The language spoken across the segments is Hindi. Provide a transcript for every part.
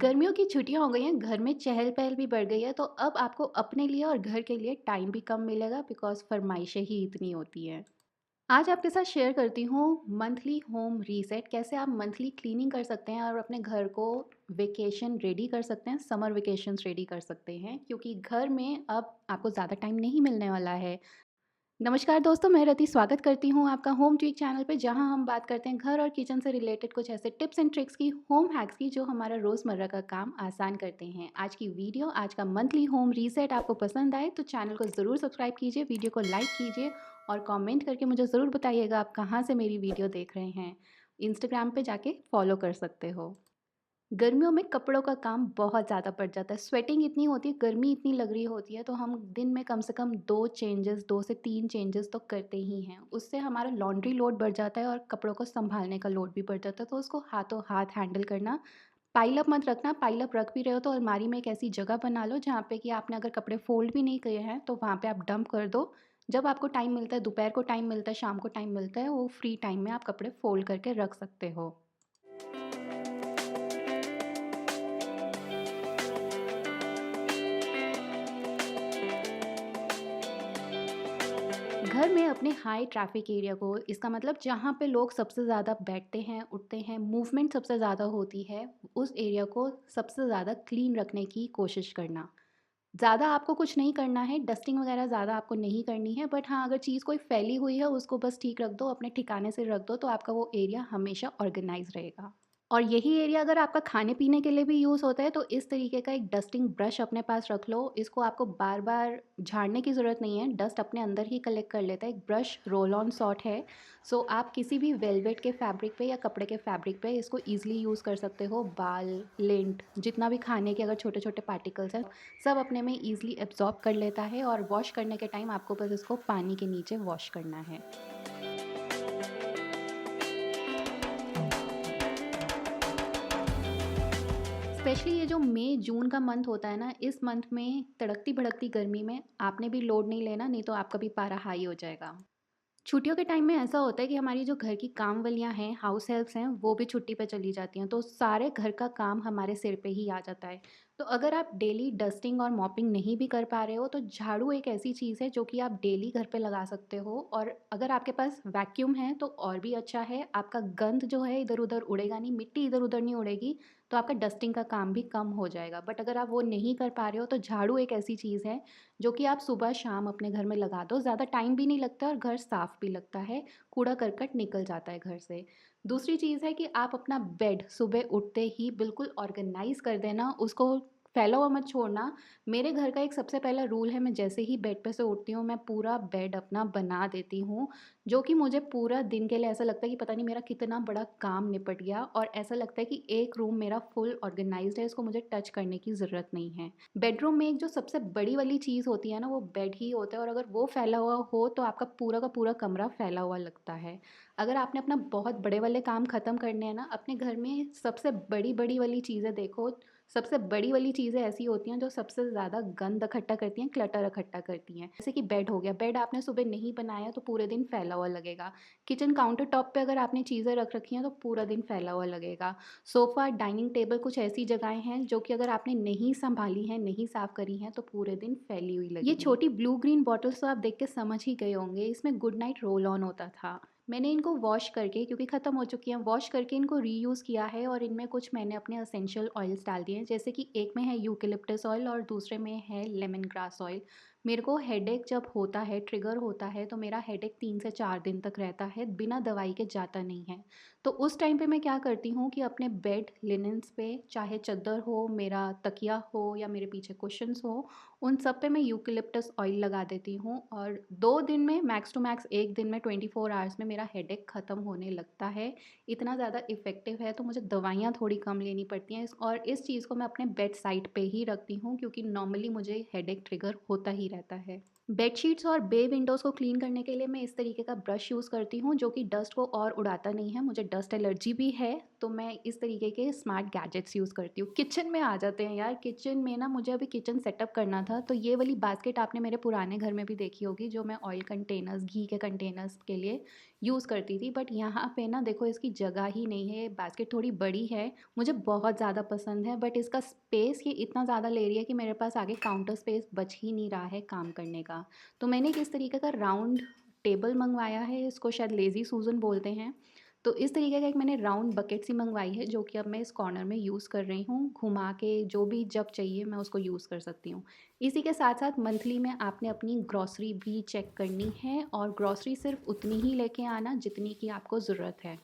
गर्मियों की छुट्टियां हो गई हैं, घर में चहल-पहल भी बढ़ गई है, तो अब आपको अपने लिए और घर के लिए टाइम भी कम मिलेगा बिकॉज़ फ़रमाइशें ही इतनी होती हैं। आज आपके साथ शेयर करती हूँ मंथली होम रीसेट कैसे आप मंथली क्लीनिंग कर सकते हैं और अपने घर को वेकेशन रेडी कर सकते हैं, समर वेकेशंस रेडी कर सकते हैं क्योंकि घर में अब आपको ज़्यादा टाइम नहीं मिलने वाला है। नमस्कार दोस्तों, मैं रति स्वागत करती हूँ आपका होम ट्वीक चैनल पे जहाँ हम बात करते हैं घर और किचन से रिलेटेड कुछ ऐसे टिप्स एंड ट्रिक्स की, होम हैक्स की जो हमारा रोज़मर्रा का काम आसान करते हैं। आज की वीडियो, आज का मंथली होम रीसेट आपको पसंद आए तो चैनल को ज़रूर सब्सक्राइब कीजिए, वीडियो को लाइक कीजिए और कमेंट करके मुझे ज़रूर बताइएगा आप कहाँ से मेरी वीडियो देख रहे हैं। इंस्टाग्राम पे जाके फॉलो कर सकते हो। गर्मियों में कपड़ों का काम बहुत ज़्यादा बढ़ जाता है, स्वेटिंग इतनी होती है, गर्मी इतनी लग रही होती है, तो हम दिन में कम से कम 2 चेंजेस 2 से 3 चेंजेस तो करते ही हैं। उससे हमारा लॉन्ड्री लोड बढ़ जाता है और कपड़ों को सँभालने का लोड भी बढ़ जाता है, तो उसको हाथों हाथ हैंडल करना, पाइल अप मत रखना, पाइल अप रख भी रहे हो तो अलमारी में एक ऐसी जगह बना लो जहाँ पे कि आपने अगर कपड़े फ़ोल्ड भी नहीं किए हैं, तो वहाँ पे आप डंप कर दो। जब आपको टाइम मिलता है, दोपहर को टाइम मिलता है, शाम को टाइम मिलता है, वो फ्री टाइम में आप कपड़े फ़ोल्ड करके रख सकते हो। घर में अपने हाई ट्रैफिक एरिया को, इसका मतलब जहाँ पे लोग सबसे ज़्यादा बैठते हैं, उठते हैं, मूवमेंट सबसे ज़्यादा होती है, उस एरिया को सबसे ज़्यादा क्लीन रखने की कोशिश करना। ज़्यादा आपको कुछ नहीं करना है, डस्टिंग वगैरह ज़्यादा आपको नहीं करनी है, बट हाँ, अगर चीज़ कोई फैली हुई है, उसको बस ठीक रख दो, अपने ठिकाने से रख दो, तो आपका वो एरिया हमेशा ऑर्गेनाइज़ रहेगा। और यही एरिया अगर आपका खाने-पीने के लिए भी यूज़ होता है, तो इस तरीके का एक डस्टिंग ब्रश अपने पास रख लो। इसको आपको बार-बार झाड़ने की ज़रूरत नहीं है, डस्ट अपने अंदर ही कलेक्ट कर लेता है। एक ब्रश रोल ऑन सॉर्ट है, सो आप किसी भी वेलवेट के फैब्रिक पे या कपड़े के फैब्रिक पे इसको ईज़िली यूज़ कर सकते हो। बाल, लिंट, जितना भी खाने के अगर छोटे-छोटे पार्टिकल्स हैं, सब अपने में ईज़िली एब्ज़ॉर्ब कर लेता है और वॉश करने के टाइम आपको बस इसको पानी के नीचे वॉश करना है। स्पेशली ये जो मई जून का मंथ होता है ना, इस मंथ में तड़कती भड़कती गर्मी में आपने भी लोड नहीं लेना, नहीं तो आपका भी पारा हाई हो जाएगा। छुट्टियों के टाइम में ऐसा होता है कि हमारी जो घर की काम वालियाँ हैं, हाउस हेल्प्स हैं, वो भी छुट्टी पे चली जाती हैं, तो सारे घर का काम हमारे सिर पे ही आ जाता है। तो अगर आप डेली डस्टिंग और मॉपिंग नहीं भी कर पा रहे हो, तो झाड़ू एक ऐसी चीज़ है जो कि आप डेली घर पे लगा सकते हो और अगर आपके पास वैक्यूम है, तो और भी अच्छा है। आपका गंद जो है इधर-उधर उड़ेगा नहीं, मिट्टी इधर-उधर नहीं उड़ेगी, तो आपका डस्टिंग का काम भी कम हो जाएगा। बट अगर आप वो नहीं कर पा रहे हो, तो झाड़ू एक ऐसी चीज़ है जो कि आप सुबह-शाम अपने घर में लगा दो, ज़्यादा टाइम भी नहीं लगता और घर साफ़ भी लगता है, कूड़ा-करकट निकल जाता है घर से। दूसरी चीज़ है कि आप अपना बेड सुबह उठते ही बिल्कुल ऑर्गेनाइज़ कर देना, उसको फैला हुआ मत छोड़ना। मेरे घर का एक सबसे पहला रूल है, मैं जैसे ही बेड पे से उठती हूँ, मैं पूरा बेड अपना बना देती हूँ, जो कि मुझे पूरा दिन के लिए ऐसा लगता है कि पता नहीं मेरा कितना बड़ा काम निपट गया और ऐसा लगता है कि एक रूम मेरा फुल ऑर्गेनाइज़्ड है, इसको मुझे टच करने की ज़रूरत नहीं है। बेडरूम में एक जो सबसे बड़ी वाली चीज़ होती है ना, वो बेड ही होता है और अगर वो फैला हुआ हो तो आपका पूरा का पूरा कमरा फैला हुआ लगता है। अगर आपने अपना बहुत बड़े वाले काम ख़त्म करने हैं ना, अपने घर में सबसे बड़ी-बड़ी वाली चीज़ें देखो, सबसे बड़ी वाली चीज़ें ऐसी होती हैं जो सबसे ज़्यादा गंद इकट्ठा करती हैं, क्लटर इकट्ठा करती हैं। जैसे कि बेड हो गया, बेड आपने सुबह नहीं बनाया तो पूरे दिन फैला हुआ लगेगा। किचन काउंटर टॉप पे अगर आपने चीज़ें रख रखी हैं तो पूरा दिन फैला हुआ लगेगा। सोफ़ा, डाइनिंग टेबल कुछ ऐसी जगहें हैं जो कि अगर आपने नहीं सँभाली हैं, नहीं साफ़ करी हैं तो पूरे दिन फैली हुई लगेंगी। ये छोटी ब्लू ग्रीन बॉटल्स तो आप देख के समझ ही गए होंगे, इसमें गुड नाइट रोल ऑन होता था। मैंने इनको वॉश करके, क्योंकि ख़त्म हो चुकी हैं, वॉश करके इनको रीयूज़ किया है और इनमें कुछ मैंने अपने एसेंशियल ऑयल्स डाल दिए हैं, जैसे कि एक में है यूकेलिप्टस ऑयल और दूसरे में है लेमन ग्रास ऑयल। मेरे को हेडेक जब होता है, ट्रिगर होता है, तो मेरा हेडेक 3 से 4 दिन तक रहता है, बिना दवाई के जाता नहीं है। तो उस टाइम पे मैं क्या करती हूँ कि अपने बेड लिनेंस पे, चाहे चद्दर हो, मेरा तकिया हो या मेरे पीछे कुशन्स हो, उन सब पे मैं यूकेलिप्टस ऑयल लगा देती हूँ और 2 दिन में, मैक्स टू मैक्स 1 दिन में, 24 आवर्स में मेरा हेडेक ख़त्म होने लगता है। इतना ज़्यादा इफ़ेक्टिव है, तो मुझे दवाइयाँ थोड़ी कम लेनी पड़ती हैं और इस चीज़ को मैं अपने बेड साइड पे ही रखती हूँ क्योंकि नॉर्मली मुझे हेडेक ट्रिगर होता ही रहता है। बेडशीट्स और बे विंडोज़ को क्लीन करने के लिए मैं इस तरीके का ब्रश यूज़ करती हूँ जो कि डस्ट को और उड़ाता नहीं है। मुझे डस्ट एलर्जी भी है, तो मैं इस तरीके के स्मार्ट गैजेट्स यूज़ करती हूँ। किचन में आ जाते हैं यार, किचन में ना मुझे अभी किचन सेटअप करना था, तो ये वाली बास्केट आपने मेरे पुराने घर में भी देखी होगी जो मैं ऑयल कंटेनर्स, घी के कंटेनर्स के लिए यूज़ करती थी, बट यहाँ पे ना देखो इसकी जगह ही नहीं है। बास्केट थोड़ी बड़ी है, मुझे बहुत ज़्यादा पसंद है, बट इसका स्पेस ये इतना ज़्यादा ले रही है कि मेरे पास आगे काउंटर स्पेस बच ही नहीं रहा है काम करने का। तो मैंने किस तरीके का राउंड टेबल मंगवाया है, इसको शायद लेज़ी सूज़न बोलते हैं। तो इस तरीके का एक मैंने राउंड बकेट सी मंगवाई है, जो कि अब मैं इस कॉर्नर में यूज़ कर रही हूँ। घुमा के जो भी जब चाहिए मैं उसको यूज़ कर सकती हूँ। इसी के साथ साथ मंथली में आपने अपनी ग्रॉसरी भी चेक करनी है, और ग्रॉसरी सिर्फ उतनी ही लेके आना जितनी की आपको ज़रूरत है,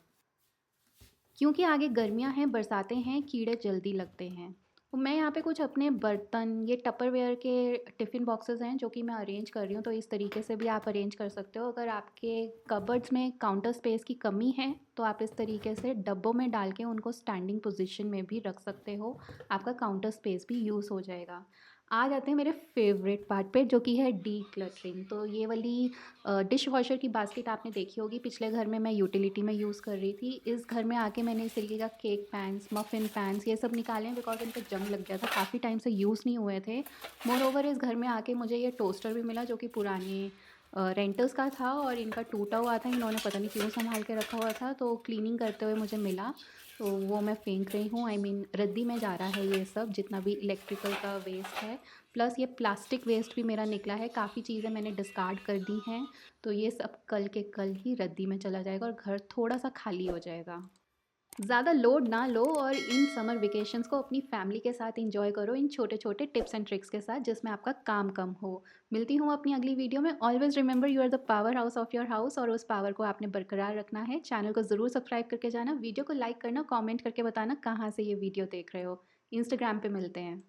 क्योंकि आगे गर्मियाँ हैं, बरसातें हैं, कीड़े जल्दी लगते हैं। तो मैं यहाँ पे कुछ अपने बर्तन, ये टपरवेयर के टिफ़िन बॉक्सेस हैं जो कि मैं अरेंज कर रही हूँ, तो इस तरीके से भी आप अरेंज कर सकते हो। अगर आपके कबर्ड्स में काउंटर स्पेस की कमी है तो आप इस तरीके से डब्बों में डाल के उनको स्टैंडिंग पोजीशन में भी रख सकते हो, आपका काउंटर स्पेस भी यूज़ हो जाएगा। आ जाते हैं मेरे फेवरेट पार्ट पे, जो कि है डी क्लटरिंग। तो ये वाली डिश वॉशर की बास्केट आपने देखी होगी, पिछले घर में मैं यूटिलिटी में यूज़ कर रही थी। इस घर में आके मैंने इस तरीके का केक पैन्स, मफ़िन पैन्स ये सब निकाले हैं, बिकॉज़ इनका जंग लग गया था, काफ़ी टाइम से यूज़ नहीं हुए थे। मोर ओवर इस घर में आके मुझे ये टोस्टर भी मिला, जो कि पुराने रेंटर्स का था और इनका टूटा हुआ था, इन्होंने पता नहीं क्यों सँभाल के रखा हुआ था, तो क्लीनिंग करते हुए मुझे मिला। तो वो मैं फेंक रही हूँ, आई मीन रद्दी में जा रहा है ये सब, जितना भी इलेक्ट्रिकल का वेस्ट है। प्लस ये प्लास्टिक वेस्ट भी मेरा निकला है, काफ़ी चीज़ें मैंने डिस्कार्ड कर दी हैं। तो ये सब कल के कल ही रद्दी में चला जाएगा और घर थोड़ा-सा खाली हो जाएगा। ज़्यादा लोड ना लो और इन समर वेकेशंस को अपनी फैमिली के साथ एंजॉय करो, इन छोटे-छोटे टिप्स एंड ट्रिक्स के साथ, जिसमें आपका काम कम हो। मिलती हूँ अपनी अगली वीडियो में। Always remember you are the power house of your house, और उस पावर को आपने बरकरार रखना है। चैनल को ज़रूर सब्सक्राइब करके जाना, वीडियो को लाइक करना, कमेंट करके बताना कहाँ से ये वीडियो देख रहे हो। इंस्टाग्राम पे मिलते हैं।